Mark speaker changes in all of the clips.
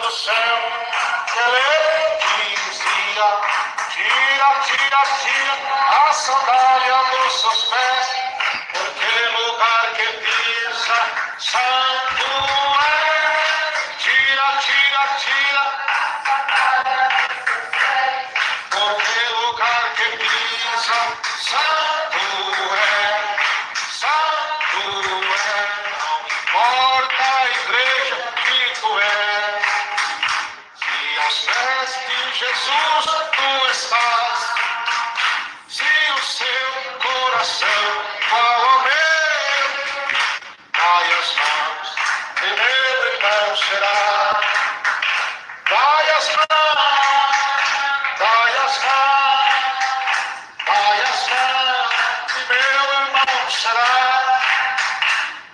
Speaker 1: do céu, ele dizia: tira, tira, tira a sandália dos seus pés, porque lugar que pisa, santo é. Tira, tira, tira, porque lugar que pisa, santo é, santo é. Não importa a igreja que tu é, se aos pés de Jesus tu estás, se o seu coração qual o meu, dai as mãos, e meu irmão será. Dai as mãos, dai as mãos, dai as mãos, e meu irmão será.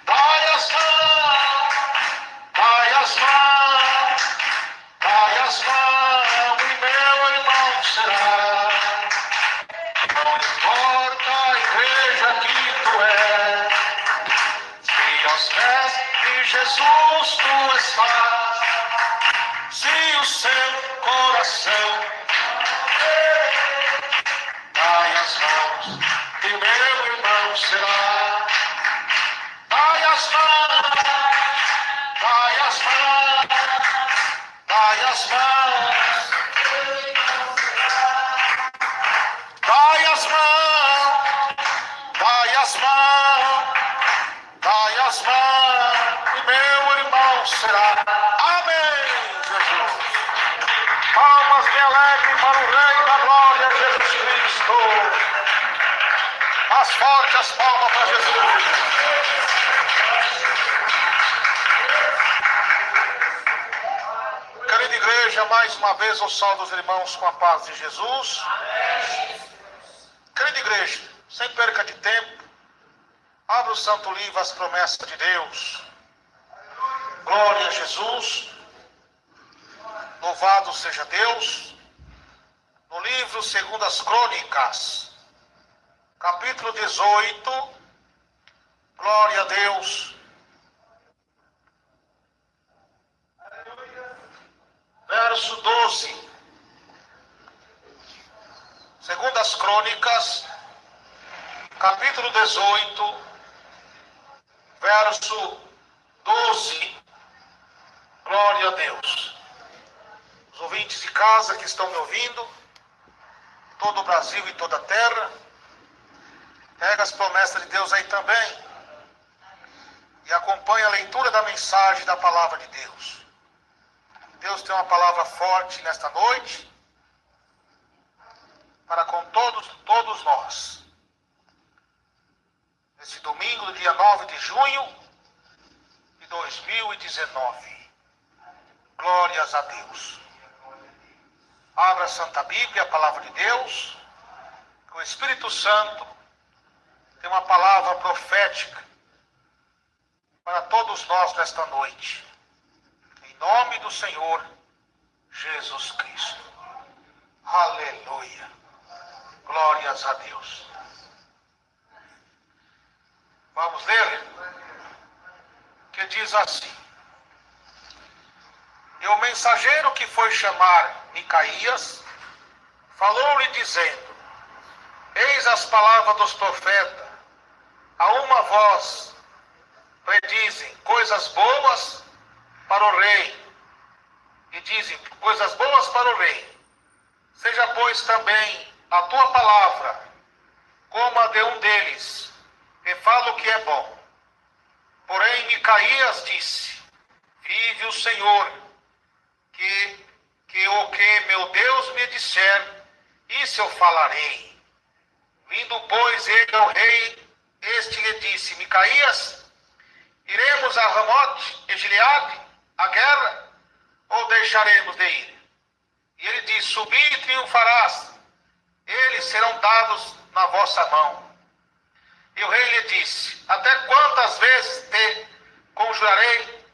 Speaker 1: Dai as mãos, dai as mãos, dai as mãos, e meu irmão será. Não importa a igreja que tu é, se aos pés de Jesus tu estás, se o seu coração, dai as mãos, e meu irmão será. Dai as mãos, dai as mãos, dai as mãos, dai as mãos, dai as mãos, dai as mãos, e meu irmão será. Amém, Jesus. Palmas bem alegres para o Rei da Glória, Jesus Cristo. Mais forte as palmas para Jesus. Querida igreja, mais uma vez eu saúdo os irmãos com a paz de Jesus. Querida igreja, sem perca de tempo, abra o Santo Livro, as promessas de Deus. Glória a Jesus. Louvado seja Deus. No livro segundo as Crônicas, capítulo 18, glória a Deus. Verso 12. Segundo as Crônicas, capítulo 18, verso 12. Glória a Deus. Os ouvintes de casa que estão me ouvindo, todo o Brasil e toda a terra, pega as promessas de Deus aí também e acompanha a leitura da mensagem da palavra de Deus. Deus tem uma palavra forte nesta noite para com todos nós. Nesse domingo, dia 9 de junho de 2019. Glórias a Deus. Abra a Santa Bíblia, a palavra de Deus, que o Espírito Santo tem uma palavra profética para todos nós nesta noite. Em nome do Senhor Jesus Cristo. Aleluia. Glórias a Deus. Vamos ler? Que diz assim: e o mensageiro que foi chamar Micaías falou-lhe dizendo: eis as palavras dos profetas, a uma voz predizem coisas boas para o rei, e dizem coisas boas para o rei. Seja, pois, também a tua palavra como a de um deles, e fala o que é bom. Porém Micaías disse: vive o Senhor, que o que meu Deus me disser, isso eu falarei. Vindo, pois, ele ao rei, este lhe disse: Micaías, iremos a Ramote e Gileade, a guerra, ou deixaremos de ir? E ele disse: subi e triunfarás, eles serão dados na vossa mão. E o rei lhe disse: até quantas vezes te conjurarei,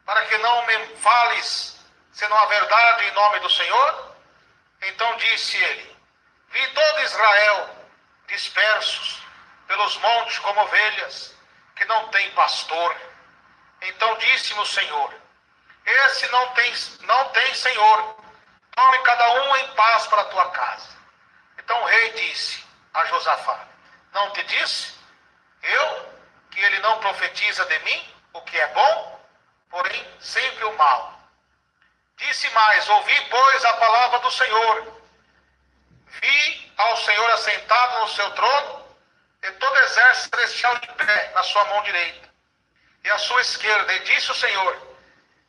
Speaker 1: para que não me fales senão a verdade em nome do Senhor? Então disse ele: vi todo Israel dispersos pelos montes como ovelhas que não têm pastor. Então disse-me o Senhor: esse não tem senhor. Tome cada um em paz para a tua casa. Então o rei disse a Josafá: não te disse eu que ele não profetiza de mim o que é bom, porém sempre o mal? Disse mais: ouvi, pois, a palavra do Senhor. Vi ao Senhor assentado no seu trono, e todo exército celestial de pé na sua mão direita e à sua esquerda. E disse o Senhor: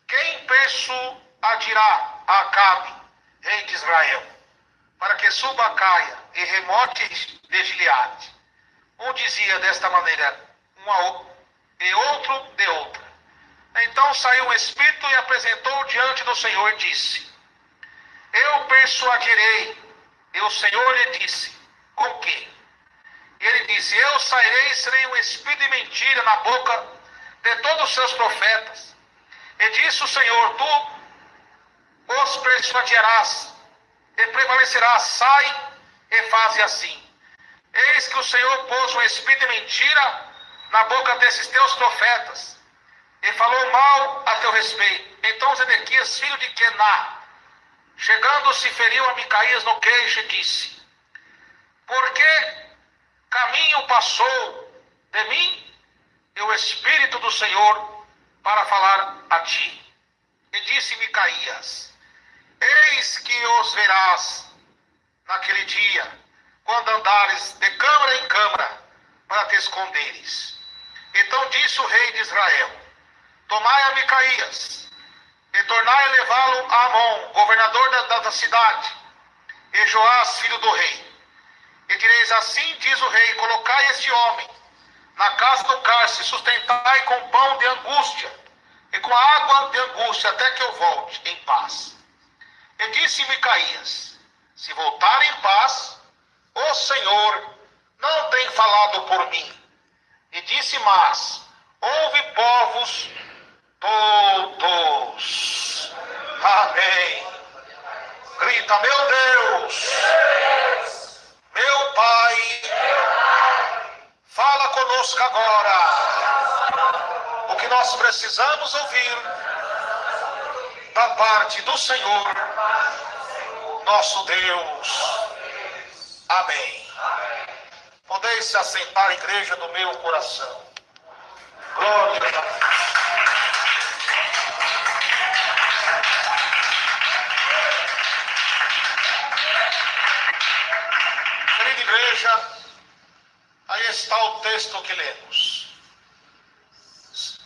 Speaker 1: quem persuadirá a Acabe, rei de Israel, para que suba a Caia e remote de Gileade? Um dizia desta maneira, um a outro, e outro de outra. Então saiu um espírito e apresentou diante do Senhor e disse: eu persuadirei. E o Senhor lhe disse: com que? E ele disse: eu sairei e serei um espírito de mentira na boca de todos os seus profetas. E disse o Senhor: tu os persuadirás e prevalecerás. Sai e faze assim. Eis que o Senhor pôs um espírito de mentira na boca desses teus profetas, e falou mal a teu respeito. Então Zedequias, filho de Quená, chegando-se, feriu a Micaías no queixo e disse: por que caminho passou de mim e o Espírito do Senhor para falar a ti? E disse Micaías: eis que os verás naquele dia, quando andares de câmara em câmara, para te esconderes. Então disse o rei de Israel: tomai a Micaías e tornai a levá-lo a Amon, governador da cidade, e Joás, filho do rei. E direis: assim diz o rei: colocai este homem na casa do cárcere, sustentai com pão de angústia e com água de angústia, até que eu volte em paz. E disse Micaías: se voltar em paz, o Senhor não tem falado por mim. E disse mais: ouve, povos todos. Amém. Grita: meu Deus, meu Pai, fala conosco agora o que nós precisamos ouvir da parte do Senhor, nosso Deus. Amém. Podeis se assentar, igreja do meu coração. Glória a Deus. Querida igreja, aí está o texto que lemos.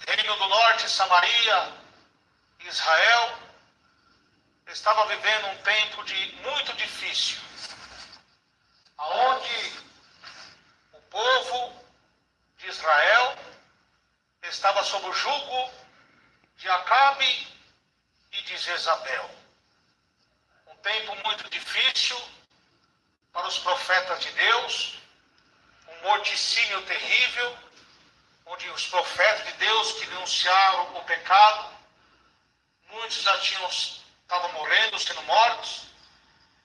Speaker 1: Reino do Norte, Samaria, Israel, estava vivendo um tempo muito difícil, aonde o povo de Israel estava sob o jugo de Acabe e de Jezabel. Um tempo muito difícil para os profetas de Deus, um morticínio terrível, onde os profetas de Deus que denunciaram o pecado, muitos já estavam morrendo, sendo mortos,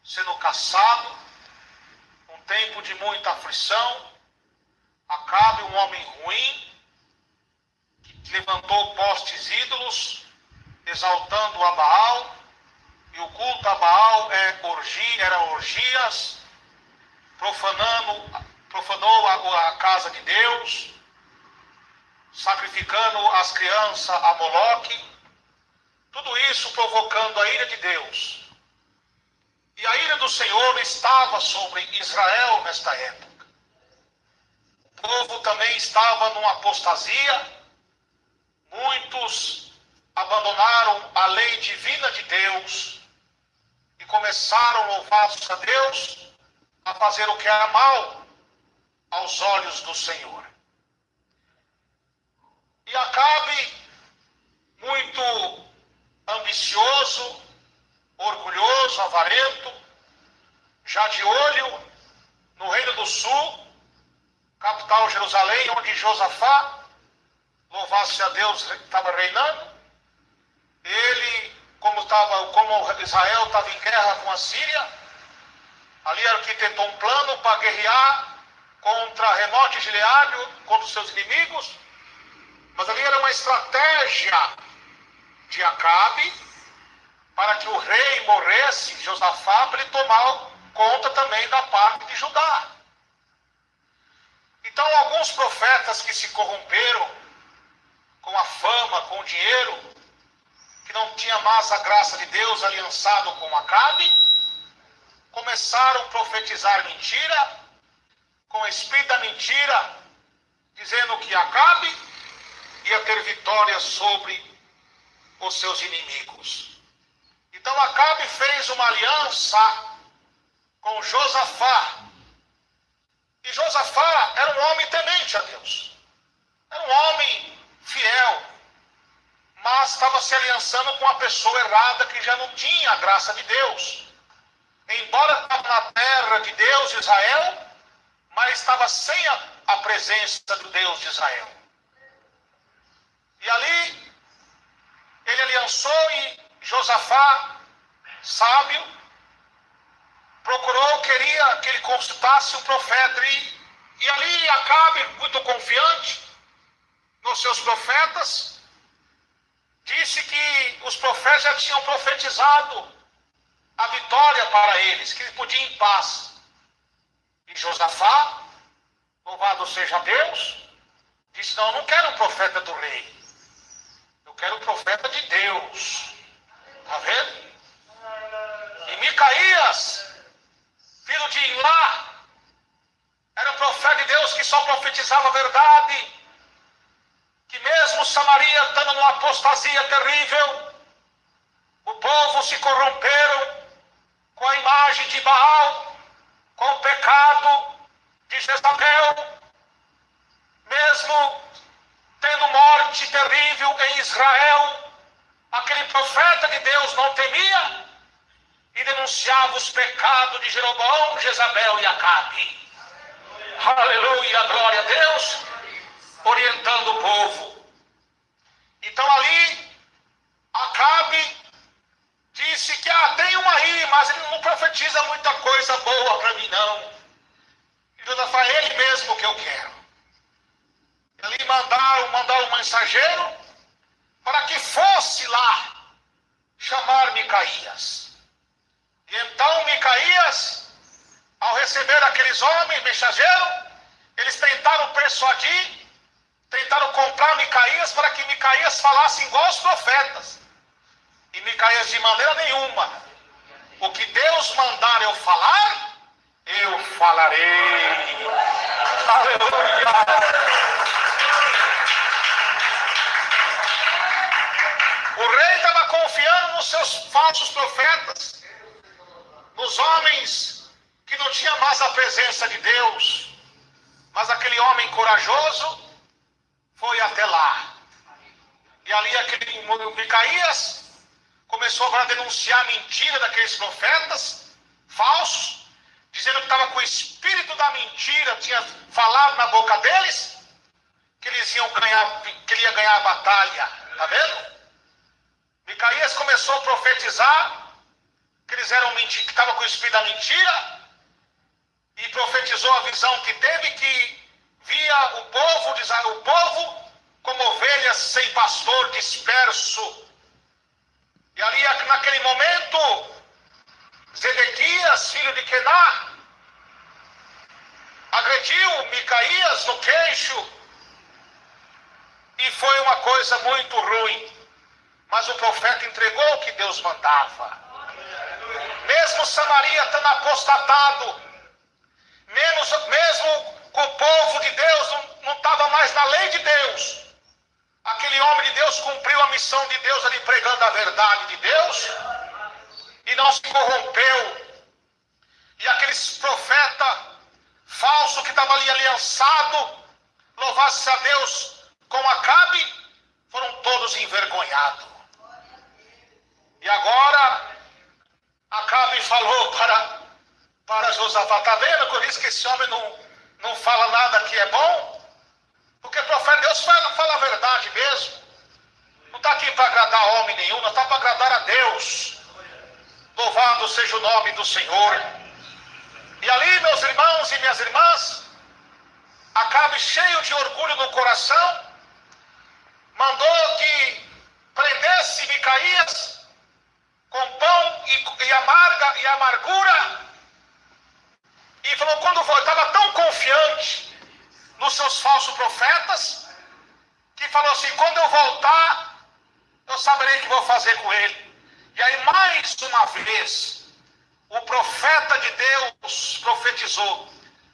Speaker 1: sendo caçados. Um tempo de muita aflição. Acabe, um homem ruim, que levantou postes ídolos, exaltando a Baal, e o culto a Baal era orgias, profanou a casa de Deus, sacrificando as crianças a Moloque, tudo isso provocando a ira de Deus. E a ira do Senhor estava sobre Israel nesta época. O povo também estava numa apostasia. Muitos abandonaram a lei divina de Deus e começaram, louvados a Deus, a fazer o que era mal aos olhos do Senhor. E Acabe, muito ambicioso, orgulhoso, avarento, já de olho no Reino do Sul, capital Jerusalém, onde Josafá, louvasse a Deus, estava reinando. Ele, como Israel estava em guerra com a Síria, ali arquitetou um plano para guerrear contra Remote e Gileade, contra os seus inimigos. Mas ali era uma estratégia de Acabe, para que o rei morresse, Josafá, para ele tomar conta também da parte de Judá. Então, alguns profetas que se corromperam com a fama, com o dinheiro, que não tinha mais a graça de Deus aliançado com Acabe, começaram a profetizar mentira, com o espírito da mentira, dizendo que Acabe ia ter vitória sobre os seus inimigos. Então Acabe fez uma aliança com Josafá. E Josafá era um homem temente a Deus. Era um homem fiel. Mas estava se aliançando com uma pessoa errada que já não tinha a graça de Deus. Embora estava na terra de Deus, Israel, mas estava sem a presença do Deus de Israel. E ali, ele aliançou e Josafá, sábio, queria que ele consultasse um profeta. E ali Acabe, muito confiante nos seus profetas, disse que os profetas já tinham profetizado a vitória para eles, que eles podiam ir em paz. E Josafá, louvado seja Deus, disse: não, eu não quero um profeta do rei, eu quero um profeta de Deus. Está vendo? E Micaías, filho de Imlá, era um profeta de Deus que só profetizava a verdade, que mesmo Samaria estando numa apostasia terrível, o povo se corromperam com a imagem de Baal, com o pecado de Jezabel, mesmo tendo morte terrível em Israel, aquele profeta de Deus não temia e denunciava os pecados de Jeroboão, Jezabel e Acabe. Aleluia, glória a Deus, orientando o povo. Então ali, Acabe disse que tem um aí, mas ele não profetiza muita coisa boa para mim não. E Deus foi ele mesmo que eu quero. E ali mandaram um mensageiro para que fosse lá chamar Micaías. E então Micaías, ao receber aqueles homens, mensageiros, eles tentaram persuadir, tentaram comprar Micaías para que Micaías falasse igual os profetas. E Micaías, de maneira nenhuma: o que Deus mandar eu falar, eu falarei. Aleluia! O rei estava confiando nos seus falsos profetas, nos homens que não tinham mais a presença de Deus. Mas aquele homem corajoso foi até lá. E ali aquele Micaías começou agora a denunciar a mentira daqueles profetas falsos, dizendo que estava com o espírito da mentira, tinha falado na boca deles, que eles iam ganhar, que ele ia ganhar a batalha. Está vendo? Micaías começou a profetizar que eles eram que estavam com o espírito da mentira, e profetizou a visão que teve, que via o povo como ovelhas sem pastor, disperso. E ali, naquele momento, Zedequias, filho de Quená, agrediu Micaías no queixo, e foi uma coisa muito ruim. Mas o profeta entregou o que Deus mandava. Mesmo Samaria estando apostatado, mesmo com o povo de Deus não estava mais na lei de Deus, aquele homem de Deus cumpriu a missão de Deus ali, pregando a verdade de Deus, e não se corrompeu. E aqueles profetas falsos que estavam ali aliançados, louvasse a Deus, com Acabe, foram todos envergonhados. E agora Acabe falou para Josafá: está vendo que eu disse que esse homem não fala nada que é bom? Porque o profeta de Deus fala a verdade mesmo. Não está aqui para agradar homem nenhum, não está para agradar a Deus. Louvado seja o nome do Senhor. E ali, meus irmãos e minhas irmãs, Acabe, cheio de orgulho no coração, mandou que prendesse Micaías Micaías com pão e amargura. E falou, quando estava tão confiante nos seus falsos profetas, que falou assim, quando eu voltar, eu saberei o que vou fazer com ele. E aí mais uma vez, o profeta de Deus profetizou,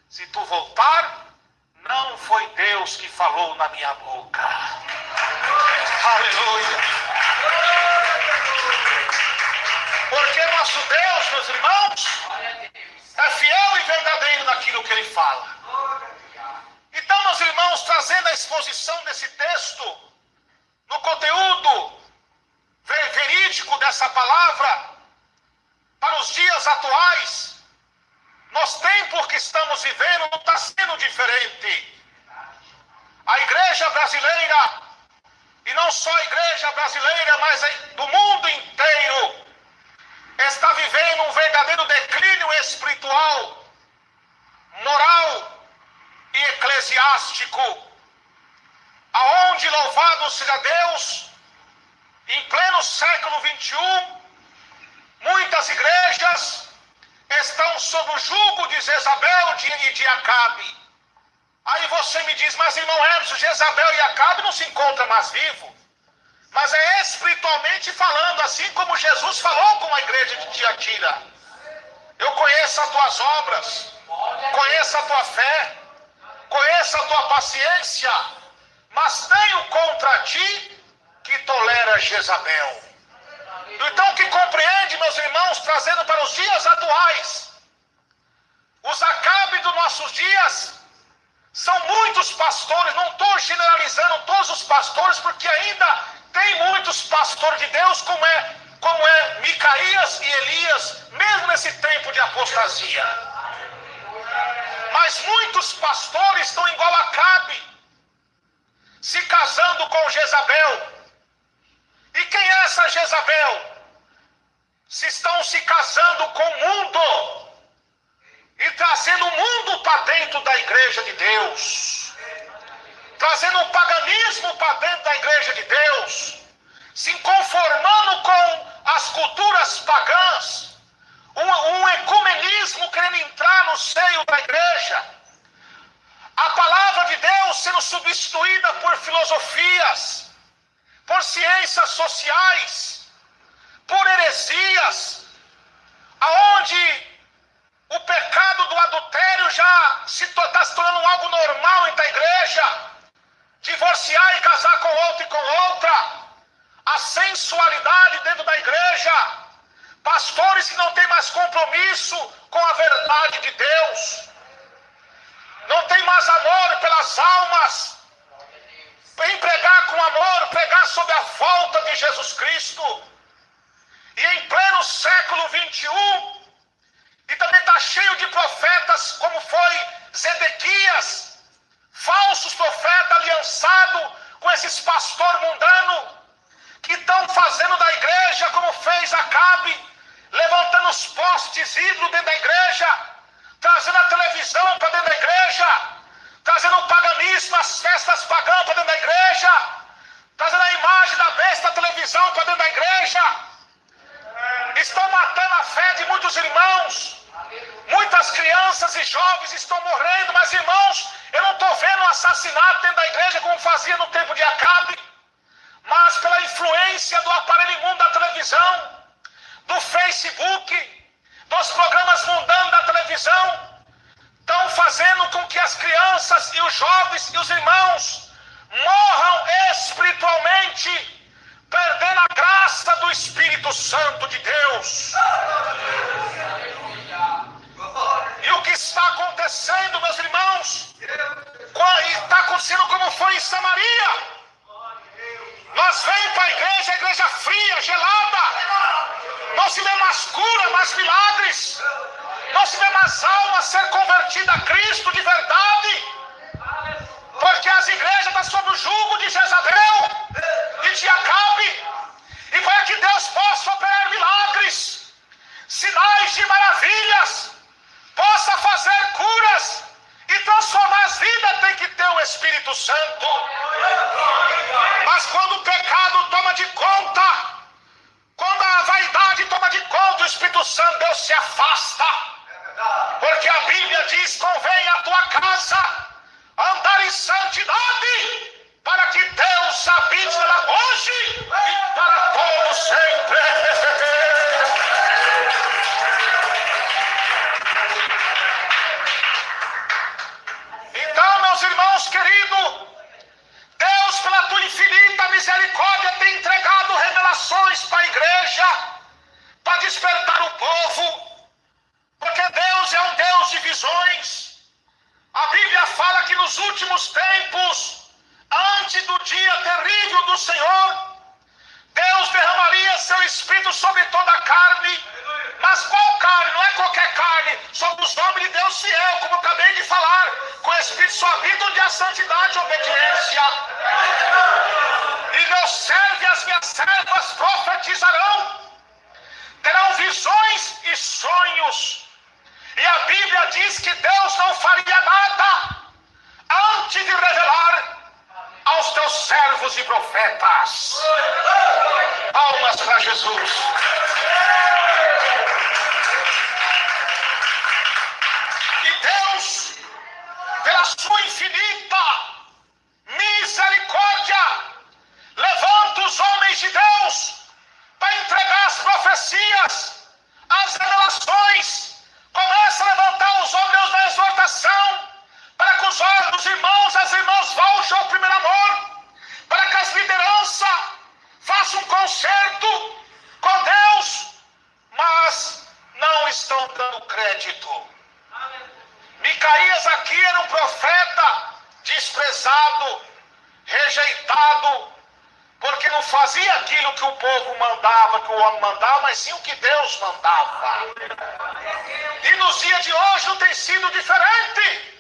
Speaker 1: se tu voltar, não foi Deus que falou na minha boca. Aleluia. Porque nosso Deus, meus irmãos, é fiel e verdadeiro naquilo que ele fala. Então, meus irmãos, trazendo a exposição desse texto, no conteúdo verídico dessa palavra, para os dias atuais, nos tempos que estamos vivendo, não está sendo diferente. A igreja brasileira, e não só a igreja brasileira, mas do mundo inteiro, está vivendo um verdadeiro declínio espiritual, moral e eclesiástico, aonde, louvado seja Deus, em pleno século 21, muitas igrejas estão sob o jugo de Jezabel e de Acabe. Aí você me diz, mas irmão Emerson, Jezabel e Acabe não se encontram mais vivos. Mas é espiritualmente falando, assim como Jesus falou com a igreja de Tiatira. Eu conheço as tuas obras, conheço a tua fé, conheço a tua paciência, mas tenho contra ti que tolera Jezabel. Então, que compreende, meus irmãos, trazendo para os dias atuais, os Acabe dos nossos dias são muitos pastores. Não estou generalizando todos os pastores, porque ainda tem muitos pastores de Deus, como é Micaías e Elias, mesmo nesse tempo de apostasia. Mas muitos pastores estão igual a Acabe, se casando com Jezabel. E quem é essa Jezabel? Se estão se casando com o mundo e trazendo o mundo para dentro da igreja de Deus, trazendo um paganismo para dentro da igreja de Deus, se conformando com as culturas pagãs, um ecumenismo querendo entrar no seio da igreja, a palavra de Deus sendo substituída por filosofias, por ciências sociais, por heresias, aonde o pecado do adultério já está se tornando algo normal entre a igreja, divorciar e casar com outro e com outra, a sensualidade dentro da igreja, pastores que não têm mais compromisso com a verdade de Deus, não tem mais amor pelas almas, em pregar com amor, pregar sobre a volta de Jesus Cristo. E em pleno século 21, e também está cheio de profetas, como foi Zedequias, falsos profetas aliançados com esses pastores mundanos, que estão fazendo da igreja como fez Acabe, levantando os postes ídolos dentro da igreja, trazendo a televisão para dentro da igreja, trazendo o paganismo, as festas pagãs para dentro da igreja, trazendo a imagem da besta da televisão para dentro da igreja. Estão matando a fé de muitos irmãos. Muitas crianças e jovens estão morrendo, mas irmãos, eu não estou vendo um assassinato dentro da igreja como fazia no tempo de Acabe, mas pela influência do aparelho imundo da televisão, do Facebook, dos programas mundanos da televisão, estão fazendo com que as crianças e os jovens e os irmãos morram espiritualmente, perdendo a graça do Espírito Santo de Deus. E o que está acontecendo, meus irmãos, está acontecendo como foi em Samaria. Nós vemos para a igreja fria, gelada, não se vê mais cura, mais milagres, não se vê mais almas ser convertidas a Cristo de verdade, porque as igrejas estão sob o jugo de Jezabel e de Acabe. E para que Deus possa operar milagres, sinais de maravilhas, possa fazer curas e transformar as vidas, tem que ter o Espírito Santo. Mas quando o pecado toma de conta, do Senhor, Deus derramaria seu Espírito sobre toda a carne. Mas qual carne? Não é qualquer carne. Sobre os homens de Deus fiel, como eu acabei de falar. Com o Espírito sua vida, onde há santidade e obediência. E meus servos e as minhas servas profetizarão. Terão visões e sonhos. E a Bíblia diz que Deus não faria nada antes de revelar aos teus servos e profetas. Palmas para Jesus. E Deus, pela sua infinita misericórdia, levanta os homens de Deus para entregar as profecias, as revelações. Começa a levantar os homens na exortação, para que os irmãos, as irmãs voltem ao primeiro amor, para que as lideranças façam um concerto com Deus, mas não estão dando crédito. Micaías aqui era um profeta desprezado, rejeitado, porque não fazia aquilo que o povo mandava, que o homem mandava, mas sim o que Deus mandava. E nos dias de hoje não tem sido diferente.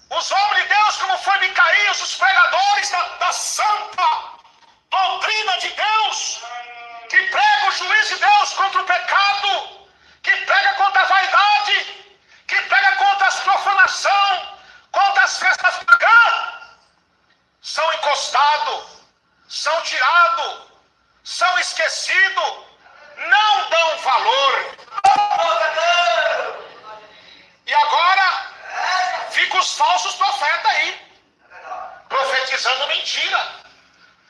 Speaker 1: Os homens de Deus, como foi Micaías, os pregadores da santa doutrina de Deus, que prega o juízo de Deus contra o pecado, que prega contra a vaidade, que prega contra as profanação, contra as festas pagãs, são encostados, são tirados, são esquecidos, não dão valor. E agora ficam os falsos profetas aí, profetizando mentira,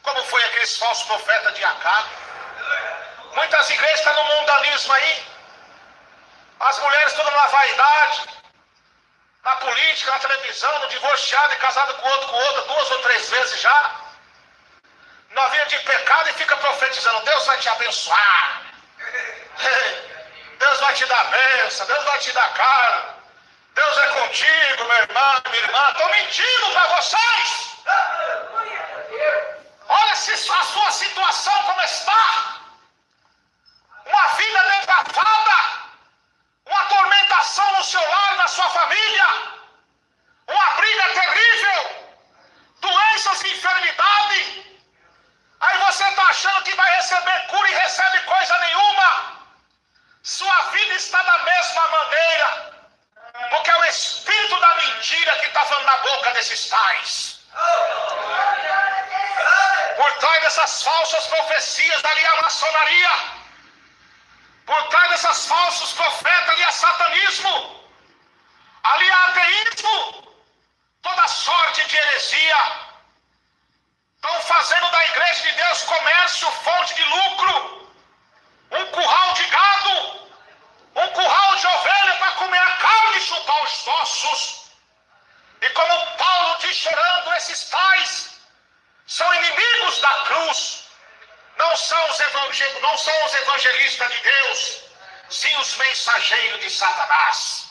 Speaker 1: como foi aqueles falsos profetas de Acabe. Muitas igrejas estão no mundanismo aí, as mulheres todas na vaidade, na política, na televisão, no divorciado e casado com outra 2 ou 3 vezes já, na vida de pecado, e fica profetizando: Deus vai te abençoar, Deus vai te dar bênção, Deus vai te dar cara, Deus é contigo, meu irmão, minha irmã. Estou mentindo para vocês. Olha a sua situação como está. Uma vida devastada, uma atormentação no seu lar, na sua família, uma briga terrível, doenças e enfermidade. Aí você está achando que vai receber cura e recebe coisa nenhuma. Sua vida está da mesma maneira, porque é o espírito da mentira que está falando na boca desses tais. Por trás dessas falsas profecias, ali a maçonaria. Por trás dessas falsos profetas, ali há satanismo. Ali há ateísmo. Toda sorte de heresia. Estão fazendo da igreja de Deus comércio, fonte de lucro. Um curral de gado. Um curral de ovelha para comer a carne e chupar os ossos. E como Paulo diz chorando, esses tais são inimigos da cruz. Não são os evangelistas de Deus, sim os mensageiros de Satanás.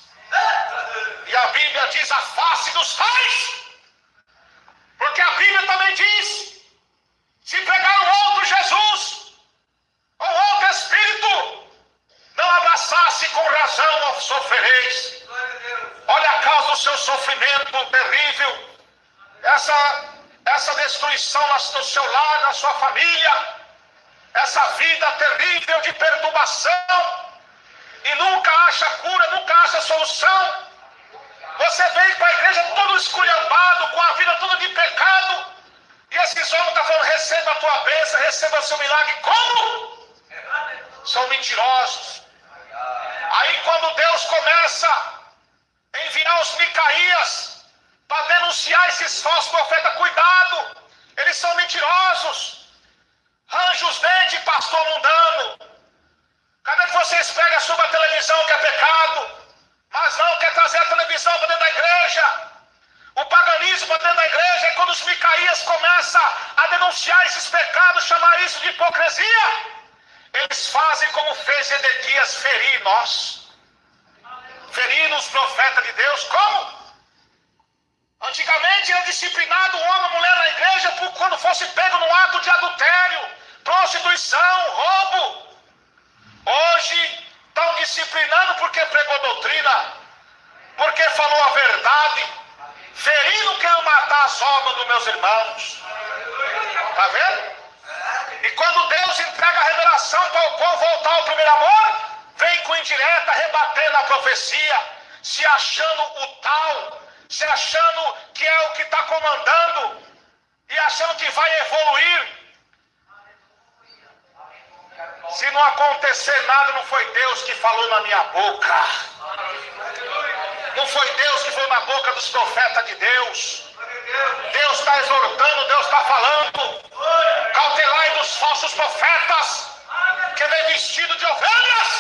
Speaker 1: E a Bíblia diz: afaste dos tais. Porque a Bíblia também diz: se pregar um outro Jesus, ou outro Espírito, não abraçasse, com razão sofrereis. Olha a causa do seu sofrimento terrível, essa destruição no seu lar, na sua família, essa vida terrível de perturbação, e nunca acha cura, nunca acha solução. Você vem para a igreja todo esculhambado, com a vida toda de pecado, e esses homens estão falando: receba a tua bênção, receba o seu milagre. Como? São mentirosos. Aí quando Deus começa a enviar os Micaías para denunciar esses falsos profetas, cuidado, eles são mentirosos. Arranja os dentes, pastor mundano. Cadê que vocês pegam sobre a televisão que é pecado, mas não quer trazer a televisão para dentro da igreja, o paganismo para dentro da igreja? E quando os Micaías começam a denunciar esses pecados, chamar isso de hipocrisia, eles fazem como fez Edequias, ferir nós, ferir os profetas de Deus. Como? Antigamente era disciplinado o homem e a mulher na igreja por quando fosse pego num ato de adultério, prostituição, roubo. Hoje estão disciplinando porque pregou doutrina, porque falou a verdade, ferindo quem matar as almas dos meus irmãos. Está vendo? E quando Deus entrega a revelação para o povo voltar ao primeiro amor, vem com indireta, rebatendo a profecia, se achando o tal, se achando que é o que está comandando e achando que vai evoluir. Se não acontecer nada, não foi Deus que falou na minha boca. Não foi Deus que foi na boca dos profetas de Deus. Deus está exortando, Deus está falando. Cautelai dos falsos profetas, que vem vestido de ovelhas,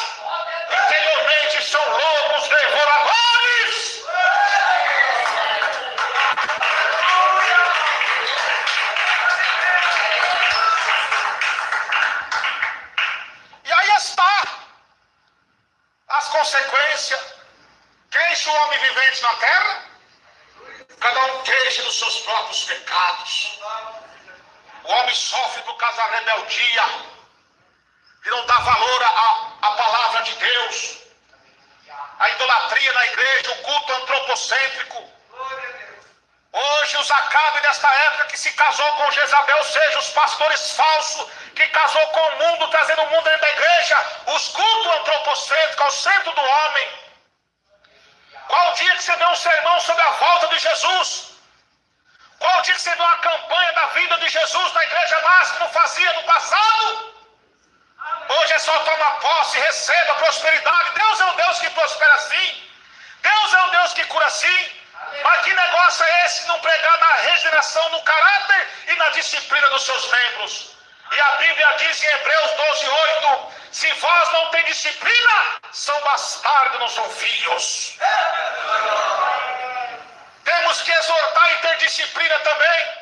Speaker 1: interiormente são lobos devoradores. E aí está as consequências. Queixa o homem vivente na terra, cada um queixa dos seus próprios pecados. O homem sofre por causa da rebeldia e não dá valor à palavra de Deus. A idolatria na igreja, o culto antropocêntrico. Hoje os Acabe desta época que se casou com Jezabel, ou seja, os pastores falsos que casou com o mundo, trazendo o mundo dentro da igreja, os cultos antropocêntricos ao centro do homem. Qual dia que você vê um sermão sobre a volta de Jesus? Qual dia que você vê uma campanha da vida de Jesus na igreja mais que não fazia no passado? Hoje é só tomar posse, receba prosperidade. Deus é um Deus que prospera assim. Deus é um Deus que cura assim. Mas que negócio é esse não pregar na regeneração, no caráter e na disciplina dos seus membros? E a Bíblia diz em Hebreus 12:8: se vós não tem disciplina, são bastardos, não são filhos. Temos que exortar e ter disciplina também,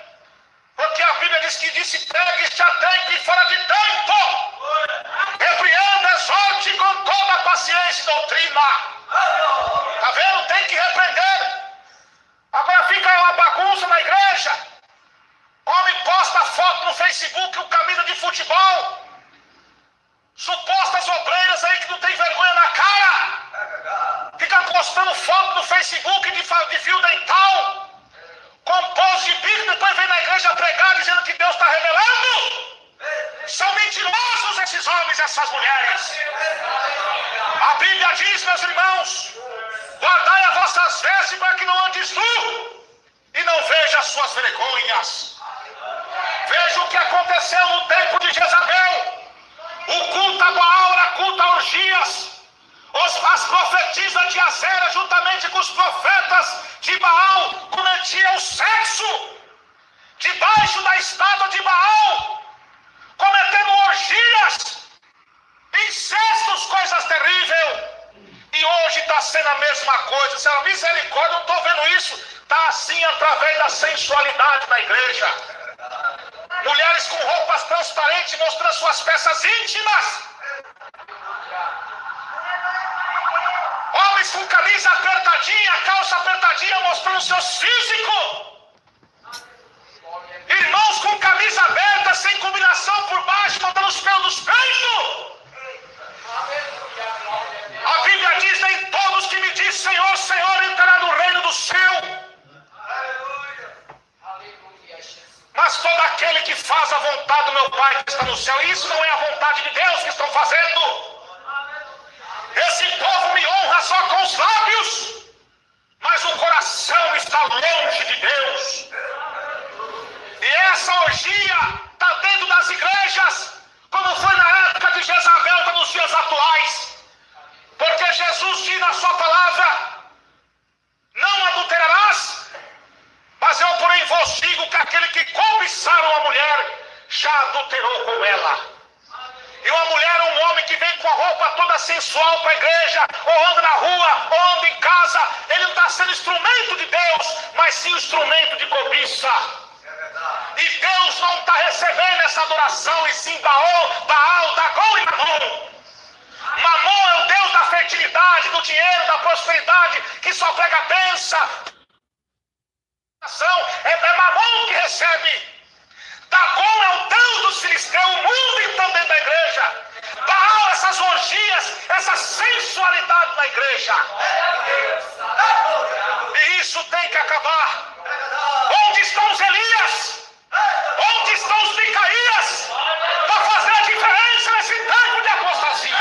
Speaker 1: porque a Bíblia diz que disse: pegue-te a tempo e fora de tempo. Repreenda, exorte com toda a paciência e doutrina. Está vendo? Tem que repreender. Agora fica uma bagunça na igreja. Homem posta foto no Facebook, o camisa de futebol. Supostas obreiras aí que não tem vergonha na cara. Fica postando foto no Facebook de fio dental. Com pose de bico, depois vem na igreja pregar dizendo que Deus está revelando. São mentirosos esses homens e essas mulheres. A Bíblia diz, meus irmãos: guardai as vossas vestes para que não andes nu e não veja as suas vergonhas. Veja o que aconteceu no tempo de Jezabel. O culto a Baal era culto a orgias. As profetisas de Azera, juntamente com os profetas de Baal, cometiam sexo debaixo da estátua de Baal, cometendo orgias, incestos, coisas terríveis. E hoje está sendo a mesma coisa. Senhor, misericórdia, não estou vendo isso. Está assim através da sensualidade na igreja. Mulheres com roupas transparentes mostrando suas peças íntimas. Homens com camisa apertadinha, calça apertadinha, mostrando seus físicos. Irmãos com camisa aberta, sem combinação por baixo, mostrando os pelos dos peitos. A Bíblia diz: nem todos que me dizem Senhor, Senhor entrará no reino do céu, mas todo aquele que faz a vontade do meu Pai que está no céu. Isso não é a vontade de Deus que estão fazendo. Esse povo me honra só com os lábios, mas o coração está longe de Deus. E essa orgia está dentro das igrejas, como foi na época de Jezabel, está nos dias atuais. Porque Jesus diz na sua palavra: não adulterarás, mas eu porém vos digo que aquele que cobiçaram a mulher já adulterou com ela. E uma mulher ou um homem que vem com a roupa toda sensual para a igreja, ou anda na rua, ou anda em casa, ele não está sendo instrumento de Deus, mas sim instrumento de cobiça. E Deus não está recebendo essa adoração, e sim Baal, Dagom e Mamon. Mamon é o Deus da fertilidade, do dinheiro, da prosperidade, que só prega a bênção. É Mamon que recebe. filisteu, o mundo então dentro da igreja. Baal, essas orgias, essa sensualidade na igreja. E isso tem que acabar. Onde estão os Elias? Onde estão os Micaías? Para fazer a diferença nesse tempo de apostasia.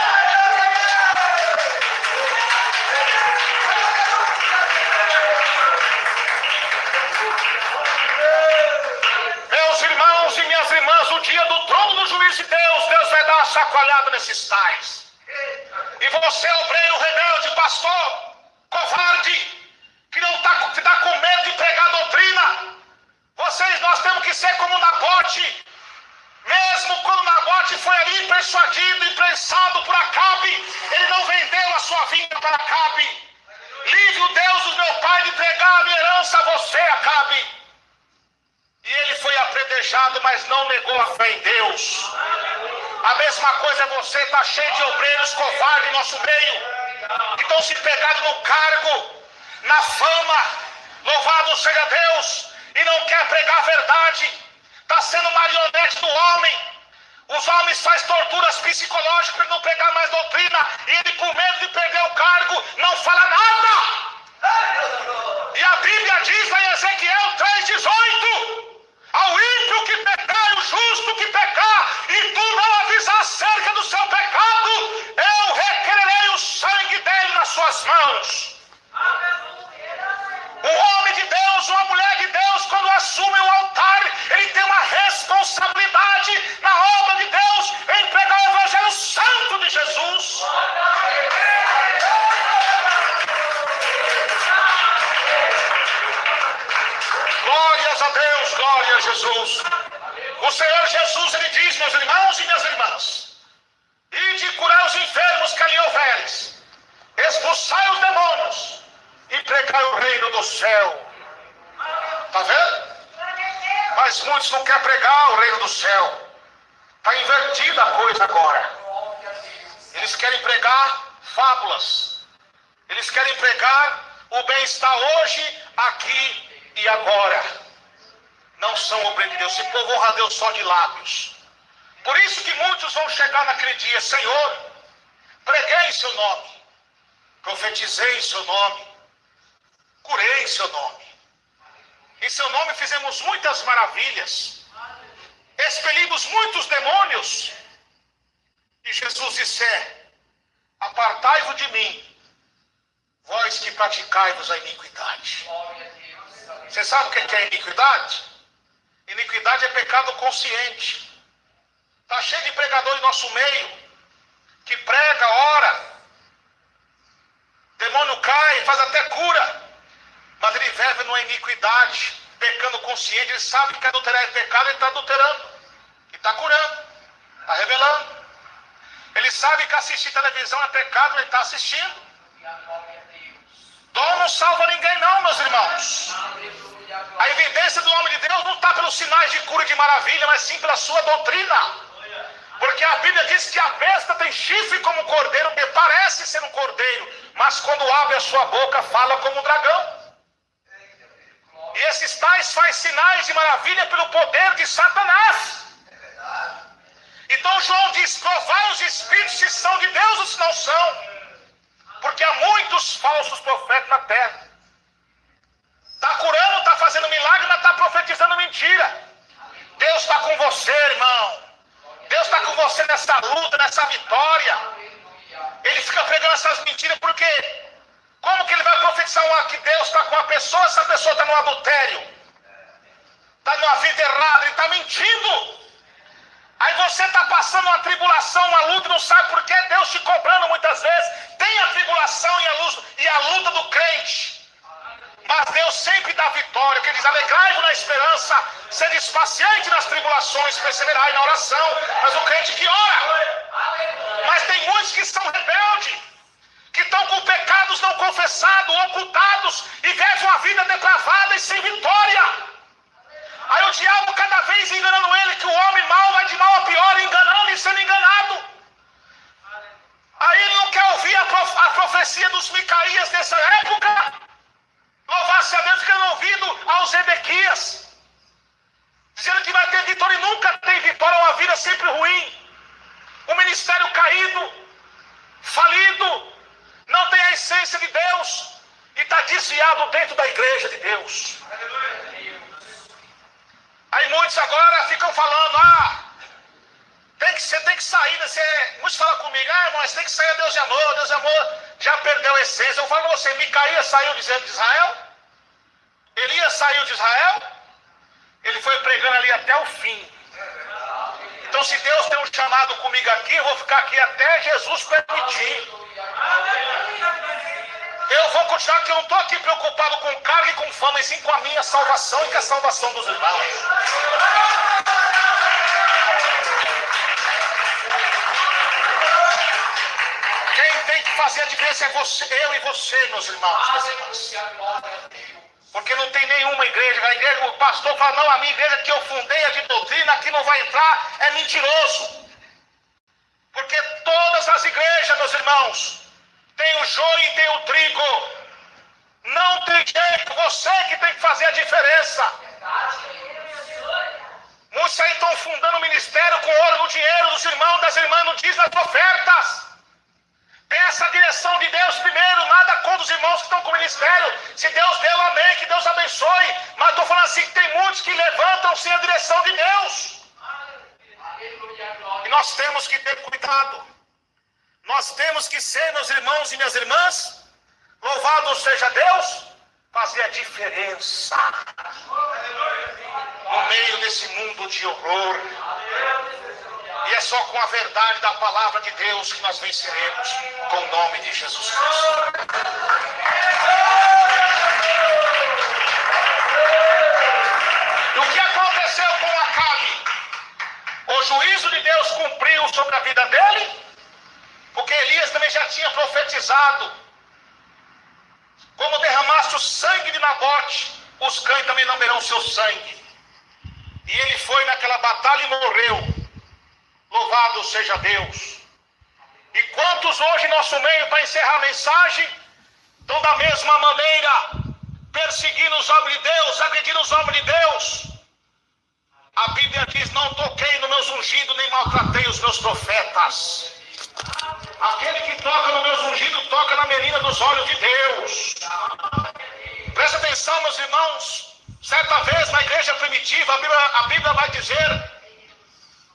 Speaker 1: Meus irmãos e minhas irmãs, o dia do trono do juízo de Deus, Deus vai dar uma chacoalhada nesses tais. E você, obreiro rebelde, pastor, covarde, que não está com medo de pregar a doutrina, nós temos que ser como Nabote. Mesmo quando Nabote foi ali persuadido e prensado por Acabe, ele não vendeu a sua vinha para Acabe. Livre o Deus do meu pai de entregar a minha herança a você, Acabe. E ele foi apredejado, mas não negou a fé em Deus. A mesma coisa é você, está cheio de obreiros covardes em nosso meio, que estão se pegando no cargo, na fama, louvado seja Deus, e não quer pregar a verdade, está sendo marionete do homem. Os homens fazem torturas psicológicas para ele não pregar mais doutrina, e ele, por medo de perder o cargo, não fala nada. E a Bíblia diz lá em Ezequiel 3,18: ao ímpio que pecar e o justo que pecar, e tu não avisar acerca do seu pecado, eu requererei o sangue dele nas suas mãos. Um homem de Deus, uma mulher de Deus, quando assume o altar, ele tem uma responsabilidade na obra de Deus, em pregar o Evangelho Santo de Jesus. Glórias a Deus, glória a Jesus. O Senhor Jesus, ele diz, meus irmãos e minhas irmãs: ide curar os enfermos que ali houveres, expulsai os demônios e pregai o reino do céu. Está vendo? Mas muitos não querem pregar o reino do céu. Está invertida a coisa agora. Eles querem pregar fábulas. Eles querem pregar o bem-estar hoje, aqui e agora. Não são obreiros de Deus. Esse povo honra a Deus só de lábios. Por isso que muitos vão chegar naquele dia: Senhor, preguei em seu nome, profetizei em seu nome, curei em seu nome, em seu nome fizemos muitas maravilhas, expelimos muitos demônios. E Jesus disser: apartai-vos de mim, vós que praticai-vos a iniquidade. Você sabe o que é iniquidade? Iniquidade é pecado consciente. Está cheio de pregador em nosso meio, que prega, ora, demônio cai, faz até cura, mas ele vive numa iniquidade, pecando consciente. Ele sabe que adulterar é pecado, ele está adulterando, e está curando, está revelando. Ele sabe que assistir televisão é pecado, ele está assistindo. Dom não salva ninguém não, meus irmãos. A evidência do homem de Deus não está pelos sinais de cura e de maravilha, mas sim pela sua doutrina. Porque a Bíblia diz que a besta tem chifre como cordeiro, que parece ser um cordeiro, mas quando abre a sua boca fala como um dragão. E esses tais faz sinais de maravilha pelo poder de Satanás. Então João diz: provai os espíritos se são de Deus ou se não são, porque há muitos falsos profetas na terra. Está curando, está fazendo milagre, mas está profetizando mentira. Deus está com você, irmão. Deus está com você nessa luta, nessa vitória. Ele fica pregando essas mentiras porque como que ele vai profetizar que Deus está com a pessoa se a pessoa está no adultério, está numa vida errada, ele está mentindo. Aí você está passando uma tribulação, uma luta, não sabe por que Deus te cobrando muitas vezes. Tem a tribulação e a luta do crente, mas Deus sempre dá vitória, que ele diz: alegrai-vos na esperança, sede paciente nas tribulações, perseverai na oração. Mas o crente que ora. Mas tem muitos que são rebeldes, que estão com pecados não confessados, ocultados, e vivem uma vida depravada e sem vitória. Aí o diabo cada vez enganando ele, que o homem mau vai de mal a pior, enganando e sendo enganado. Aí ele não quer ouvir a profecia dos Micaías dessa época. Louvar-se a Deus que não ouvido aos Ezequias, dizendo que vai ter vitória, e nunca tem vitória. Uma vida sempre ruim. Um ministério caído, falido, não tem a essência de Deus e está desviado dentro da igreja de Deus. Aí muitos agora ficam falando, você tem que sair, muitos falam comigo, irmão, tem que sair a Deus de amor já perdeu a essência. Eu falo para você, Micaías saiu de Israel, Elias saiu de Israel, ele foi pregando ali até o fim. Então se Deus tem um chamado comigo aqui, eu vou ficar aqui até Jesus permitir. Eu vou continuar, porque eu não estou aqui preocupado com carga e com fama, e sim com a minha salvação e com a salvação dos irmãos. Quem tem que fazer a diferença é você, eu e você, meus irmãos, minhas irmãs. Porque não tem nenhuma igreja, o pastor fala, não, a minha igreja que eu fundei é de doutrina, aqui não vai entrar, é mentiroso. Porque todas as igrejas, meus irmãos, tem o joio e tem o trigo. Não tem jeito, você que tem que fazer a diferença. Muitos aí estão fundando o ministério com ouro no dinheiro dos irmãos, das irmãs, não diz nas ofertas. Peça a direção de Deus primeiro, nada contra os irmãos que estão com o ministério. Se Deus deu, amém, que Deus abençoe. Mas estou falando assim, que tem muitos que levantam sem a direção de Deus. E nós temos que ter cuidado. Nós temos que ser, meus irmãos e minhas irmãs, louvado seja Deus, fazer a diferença no meio desse mundo de horror. E é só com a verdade da palavra de Deus que nós venceremos, com o nome de Jesus Cristo. E o que aconteceu com Acabe? O juízo de Deus cumpriu sobre a vida dele, porque Elias também já tinha profetizado: como derramaste o sangue de Nabote, os cães também lamberão seu sangue. E ele foi naquela batalha e morreu. Louvado seja Deus. E quantos hoje em nosso meio, para encerrar a mensagem, estão da mesma maneira perseguindo os homens de Deus, agredindo os homens de Deus? A Bíblia diz: não toquei nos meus ungidos, nem maltratei os meus profetas. Aquele que toca nos meus ungidos, toca na menina dos olhos de Deus. Presta atenção, meus irmãos. Certa vez na igreja primitiva, a Bíblia vai dizer,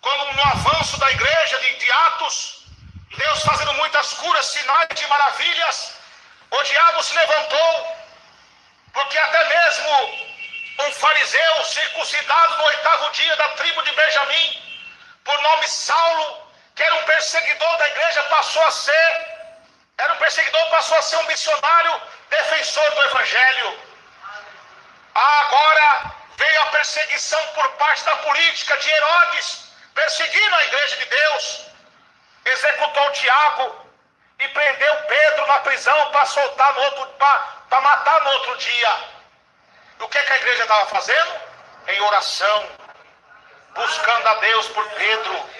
Speaker 1: quando no avanço da igreja de Atos, Deus fazendo muitas curas, sinais de maravilhas, o diabo se levantou, porque até mesmo um fariseu circuncidado no 8º dia da tribo de Benjamim, por nome Saulo, que era um perseguidor da igreja, passou a ser um missionário defensor do evangelho. Agora veio a perseguição por parte da política de Herodes, perseguindo a igreja de Deus. Executou Tiago e prendeu Pedro na prisão para soltar para matar no outro dia. E o que a igreja estava fazendo? Em oração, buscando a Deus por Pedro.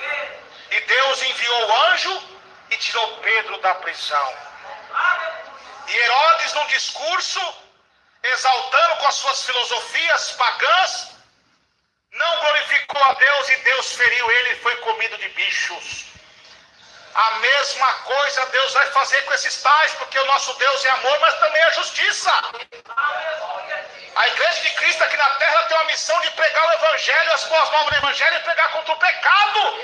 Speaker 1: E Deus enviou o anjo e tirou Pedro da prisão. E Herodes, num discurso, exaltando com as suas filosofias pagãs, não glorificou a Deus, e Deus feriu ele e foi comido de bichos. A mesma coisa Deus vai fazer com esses tais, porque o nosso Deus é amor, mas também é justiça. A igreja de Cristo aqui na terra tem uma missão de pregar o evangelho, as boas novas do evangelho, e pregar contra o pecado.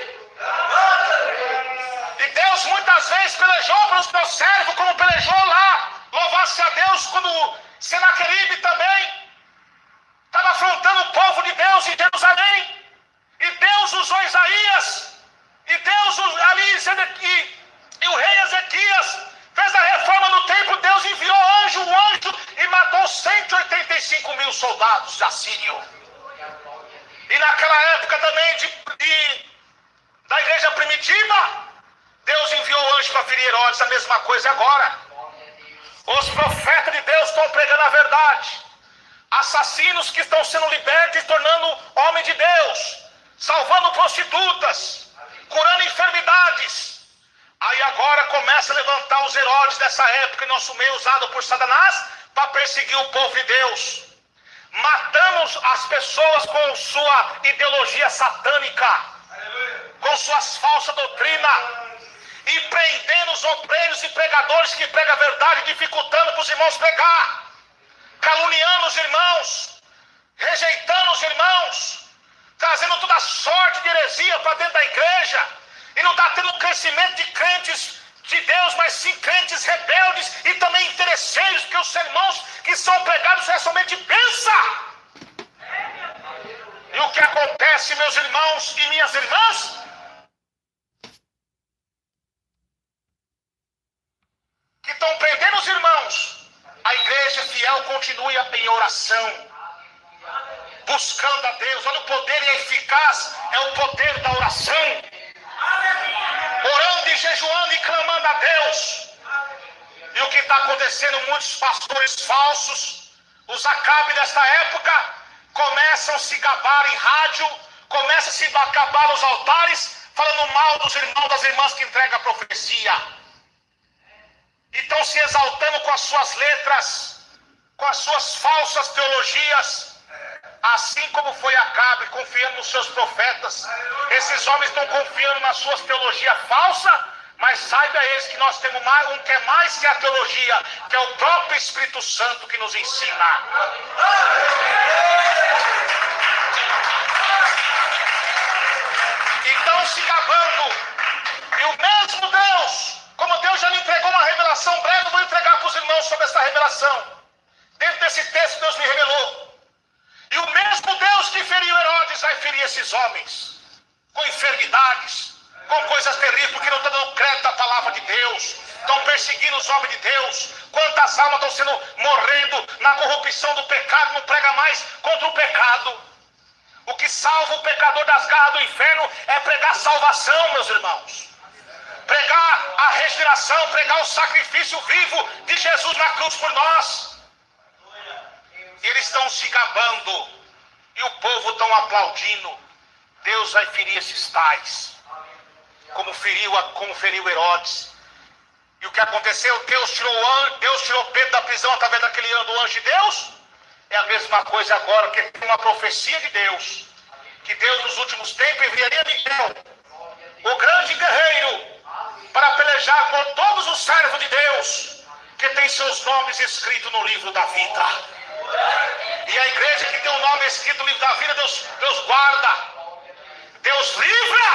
Speaker 1: E Deus muitas vezes pelejou pelos meus servos, como pelejou lá. Louvasse a Deus quando Senaqueribe também estava afrontando o povo de Deus em Jerusalém. E Deus usou Isaías. E Deus e o rei Ezequias fez a reforma no templo. Deus enviou um anjo e matou 185 mil soldados assírios. E naquela época também da igreja primitiva, Deus enviou o anjo para ferir Herodes. A mesma coisa agora. Os profetas de Deus estão pregando a verdade. Assassinos que estão sendo libertos e tornando homem de Deus, salvando prostitutas, curando enfermidades. Aí agora começa a levantar os Herodes dessa época em nosso meio, usado por Satanás para perseguir o povo de Deus. Matamos as pessoas com sua ideologia satânica. com suas falsas doutrinas, e prendendo os obreiros e pregadores que pregam a verdade, dificultando para os irmãos pregar, caluniando os irmãos, rejeitando os irmãos, trazendo toda sorte de heresia para dentro da igreja, e não está tendo um crescimento de crentes de Deus, mas sim crentes rebeldes e também interesseiros, porque os sermões que são pregados é somente bênção. E o que acontece, meus irmãos e minhas irmãs? Que estão prendendo os irmãos. A igreja fiel continua em oração, buscando a Deus. Olha, o poder e a eficaz é o poder da oração. Orando e jejuando e clamando a Deus. E o que está acontecendo? Muitos pastores falsos, os Acabe desta época, começam a se gabar em rádio, começam a se gabar nos altares, falando mal dos irmãos, das irmãs que entregam a profecia. E estão se exaltando com as suas letras, com as suas falsas teologias, assim como foi Acabe, confiando nos seus profetas. Esses homens estão confiando nas suas teologias falsas, mas saiba eles que nós temos um que é mais que a teologia, que é o próprio Espírito Santo que nos ensina. Então se gabando, e o mesmo Deus, como Deus já me entregou uma revelação breve, eu vou entregar para os irmãos sobre essa revelação. Dentro desse texto Deus me revelou. E o mesmo Deus que feriu Herodes vai ferir esses homens, com enfermidades, com coisas terríveis, porque não estão dando crédito à palavra de Deus, estão perseguindo os homens de Deus. Quantas almas estão sendo morrendo na corrupção do pecado, não prega mais contra o pecado. O que salva o pecador das garras do inferno é pregar salvação, meus irmãos. Pregar a regeneração, pregar o sacrifício vivo de Jesus na cruz por nós. Eles estão se gabando e o povo estão aplaudindo. Deus vai ferir esses tais, como feriu Herodes. E o que aconteceu? Deus tirou Pedro da prisão através daquele do anjo de Deus. É a mesma coisa agora, que tem uma profecia de Deus, que Deus nos últimos tempos enviaria Miguel, o grande guerreiro, para pelejar por todos os servos de Deus, que tem seus nomes escritos no livro da vida. E a igreja que tem o nome escrito no livro da vida, Deus guarda, Deus livra.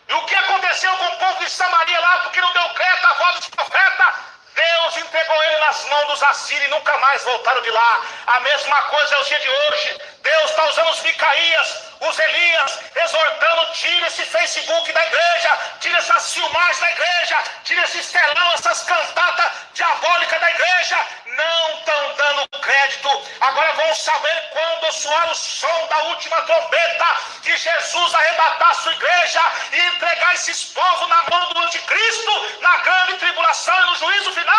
Speaker 1: E o que aconteceu com o povo de Samaria lá, porque não deu crédito à voz dos profetas? Deus entregou ele nas mãos dos assírios e nunca mais voltaram de lá. A mesma coisa é o dia de hoje. Deus está usando os Micaías, os Elias, exortando: tira esse Facebook da igreja, tira essas filmagens da igreja, tira esse telão, essas cantatas diabólicas da igreja. Não estão dando crédito. Agora vão saber quando soar o som da última trombeta, que Jesus arrebatar a sua igreja e entregar esses povos na mão do anticristo, na grande tribulação e no juízo final.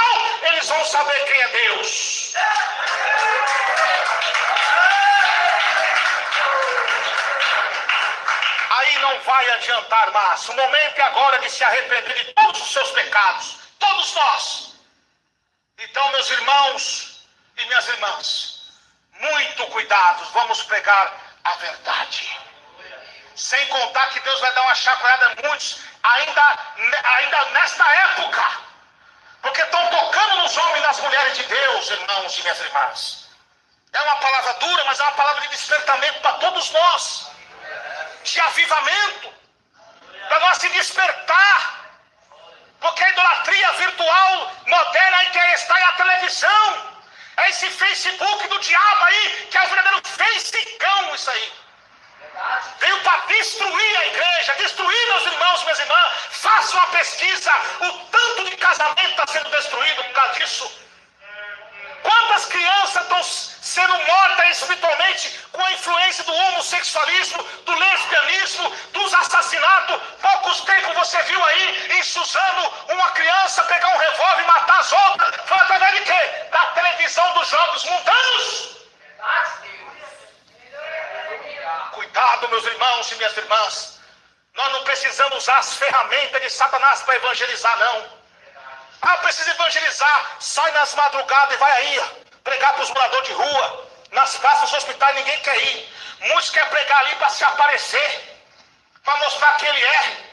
Speaker 1: Eles vão saber quem é Deus. Aí não vai adiantar mais. O momento é agora de se arrepender de todos os seus pecados. Todos nós. Então, meus irmãos e minhas irmãs, muito cuidado, vamos pregar a verdade. Sem contar que Deus vai dar uma chacoalhada a muitos, ainda nesta época. Porque estão tocando nos homens e nas mulheres de Deus, irmãos e minhas irmãs. É uma palavra dura, mas é uma palavra de despertamento para todos nós. De avivamento. Para nós se despertar. Porque a idolatria virtual moderna que está é a televisão. É esse Facebook do diabo aí, que é o verdadeiro Facecão, isso aí. Veio para destruir a igreja, destruir meus irmãos e minhas irmãs. Faça uma pesquisa, o tanto de casamento está sendo destruído por causa disso. Quantas crianças estão sendo mortas espiritualmente com a influência do homossexualismo, do lesbianismo, dos assassinatos? Poucos tempos você viu aí em Suzano uma criança pegar um revólver e matar as outras. Foi através de quê? Da televisão dos jogos mundanos. Cuidado, meus irmãos e minhas irmãs. Nós não precisamos usar as ferramentas de Satanás para evangelizar, não. Precisa evangelizar. Sai nas madrugadas e vai aí pregar para os moradores de rua, nas praças, nos hospitais. Ninguém quer ir. Muitos querem pregar ali para se aparecer. para mostrar que Ele é.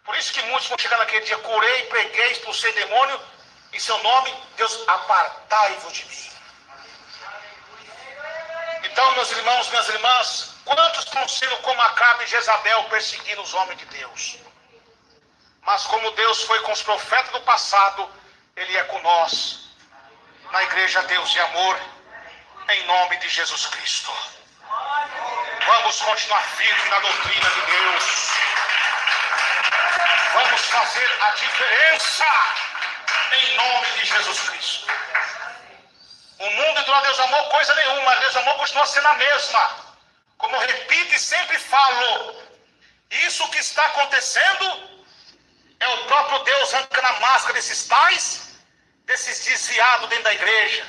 Speaker 1: Por isso que muitos vão chegar naquele dia: curei, preguei, expulsei demônio, em seu nome, Deus, apartai-vos de mim. Então, meus irmãos, minhas irmãs, quantos estão sendo como Acabe e Jezabel perseguindo os homens de Deus? Mas como Deus foi com os profetas do passado, Ele é com nós, na igreja Deus de amor, em nome de Jesus Cristo. Vamos continuar firmes na doutrina de Deus. Vamos fazer a diferença em nome de Jesus Cristo. O mundo entrou a Deus amor coisa nenhuma, Deus amor continua sendo a mesma. Como eu repito e sempre falo, isso que está acontecendo é o próprio Deus arrancando a máscara desses tais, desses desviados dentro da igreja.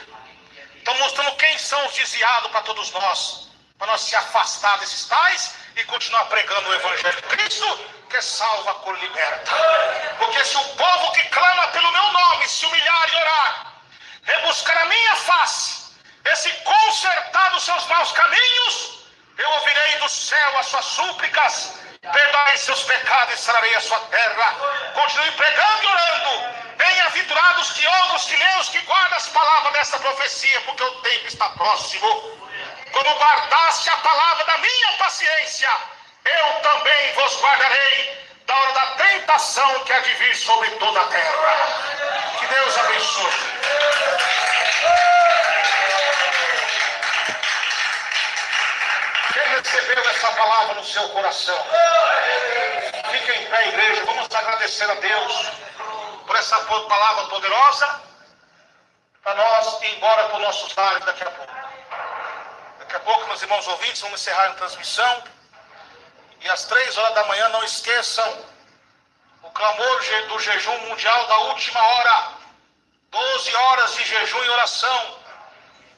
Speaker 1: Estão mostrando quem são os desviados para todos nós, para nós se afastar desses tais e continuar pregando o Evangelho de Cristo, que salva, cura e liberta. Porque se o povo que clama pelo meu nome se humilhar e orar, rebuscar a minha face, e se consertar dos seus maus caminhos, eu ouvirei do céu as suas súplicas, perdoai seus pecados e sararei a sua terra. Continue pregando e orando. Bem-aventurados que ouvem, os que leem, os que guardam as palavras desta profecia, porque o tempo está próximo. Como guardaste a palavra da minha paciência, eu também vos guardarei da hora da tentação que há de vir sobre toda a terra. Que Deus abençoe. Quem recebeu essa palavra no seu coração? Fique em pé, igreja. Vamos agradecer a Deus por essa palavra poderosa, para nós ir embora para o nosso lar daqui a pouco. Daqui a pouco, meus irmãos ouvintes, vamos encerrar a transmissão. E às 3 horas da manhã, não esqueçam o clamor do jejum mundial da última hora. 12 horas de jejum e oração.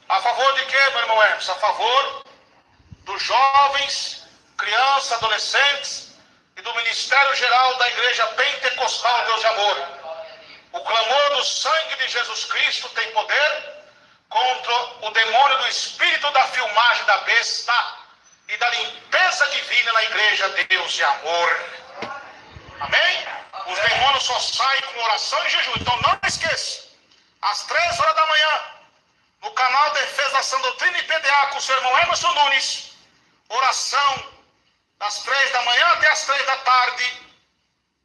Speaker 1: A favor de quê, meu irmão Hermes? A favor dos jovens, crianças, adolescentes e do Ministério Geral da Igreja Pentecostal Deus de Amor. O clamor do sangue de Jesus Cristo tem poder contra o demônio do espírito da filmagem da besta e da limpeza divina na igreja Deus de Amor. Amém? Os demônios só saem com oração e jejum. Então não esqueça, às 3 horas da manhã, no canal Defesa da Sã Doutrina e PDA com o seu irmão Emerson Nunes, oração das 3 da manhã até as 3 da tarde,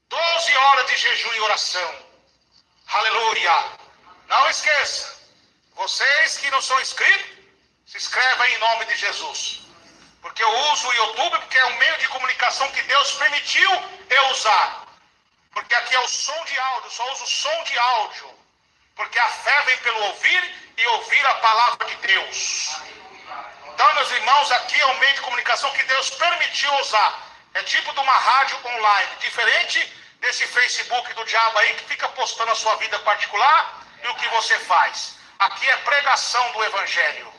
Speaker 1: 12 horas de jejum e oração. Aleluia! Não esqueça, vocês que não são inscritos, se inscrevam em nome de Jesus. Porque eu uso o YouTube porque é um meio de comunicação que Deus permitiu eu usar. Porque aqui é o som de áudio, só uso o som de áudio. Porque a fé vem pelo ouvir e ouvir a palavra de Deus. Então, meus irmãos, aqui é um meio de comunicação que Deus permitiu usar. É tipo de uma rádio online, diferente desse Facebook do diabo aí que fica postando a sua vida particular e o que você faz. Aqui é pregação do Evangelho.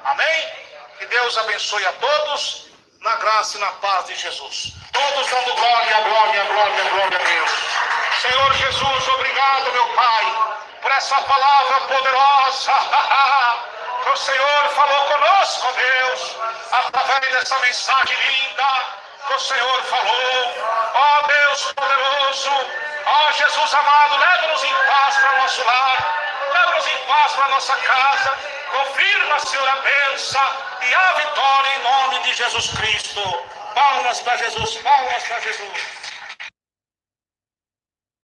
Speaker 1: Amém? Que Deus abençoe a todos, na graça e na paz de Jesus. Todos dando glória, glória, glória, glória a Deus. Senhor Jesus, obrigado, meu Pai, por essa palavra poderosa. Que o Senhor falou conosco, Deus, através dessa mensagem linda que o Senhor falou. Ó Deus poderoso, ó Jesus amado, leva-nos em paz para o nosso lar. Leva-nos em paz para a nossa casa. Confirma, Senhor, a bênção e a vitória em nome de Jesus Cristo. Palmas para Jesus, palmas para Jesus.